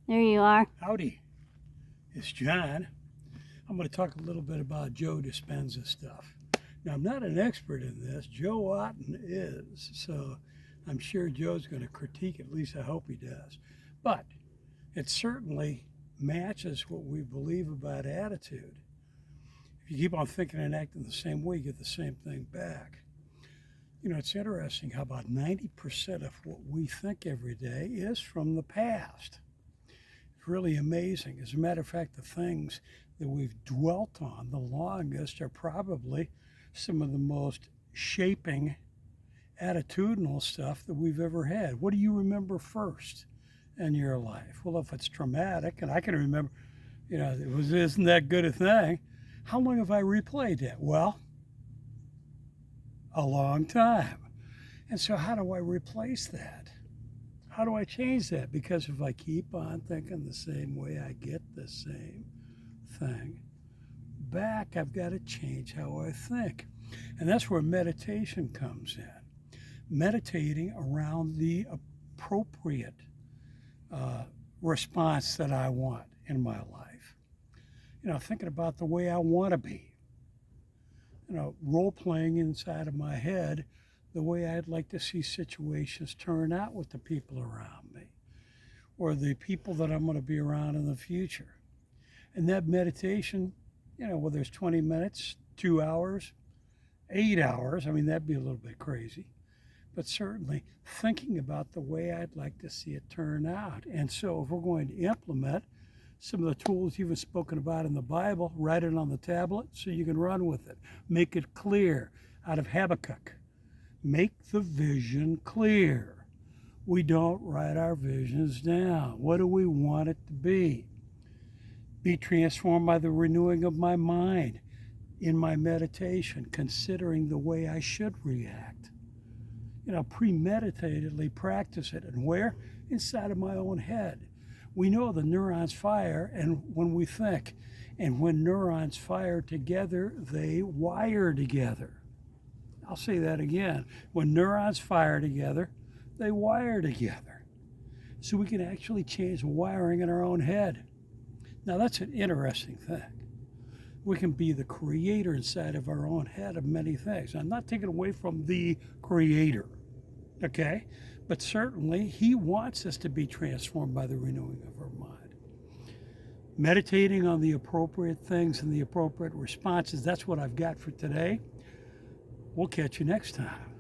There you are. Howdy, it's John. I'm going to talk a little bit about Joe Dispenza stuff. Now, I'm not an expert in this. Joe Otten is, so I'm sure Joe's going to critique it. At least I hope he does. But it certainly matches what we believe about attitude. If you keep on thinking and acting the same way, you get the same thing back. You know, it's interesting how about 90% of what we think every day is from the past. It's really amazing. As a matter of fact, the things that we've dwelt on the longest are probably some of the most shaping attitudinal stuff that we've ever had. What do you remember first in your life? Well, if it's traumatic, and I can remember, isn't that good a thing? How long have I replayed that? Well, a long time. And so how do I replace that? How do I change that? Because if I keep on thinking the same way, I get the same thing back. I've got to change how I think. And that's where meditation comes in. Meditating around the appropriate response that I want in my life. Thinking about the way I want to be. Role playing inside of my head the way I'd like to see situations turn out with the people around me or the people that I'm going to be around in the future. And that meditation, whether it's 20 minutes, 2 hours, 8 hours, that'd be a little bit crazy, but certainly thinking about the way I'd like to see it turn out. And so if we're going to implement some of the tools you've spoken about in the Bible, write it on the tablet so you can run with it. Make it clear. Out of Habakkuk, make the vision clear. We don't write our visions down. What do we want it to be? Be transformed by the renewing of my mind in my meditation, considering the way I should react. Premeditatedly practice it. And where? Inside of my own head. We know the neurons fire and when we think. And when neurons fire together, they wire together. I'll say that again. When neurons fire together, they wire together. So we can actually change the wiring in our own head. Now that's an interesting thing. We can be the creator inside of our own head of many things. I'm not taking away from the creator, okay? But certainly he wants us to be transformed by the renewing of our mind. Meditating on the appropriate things and the appropriate responses, that's what I've got for today. We'll catch you next time.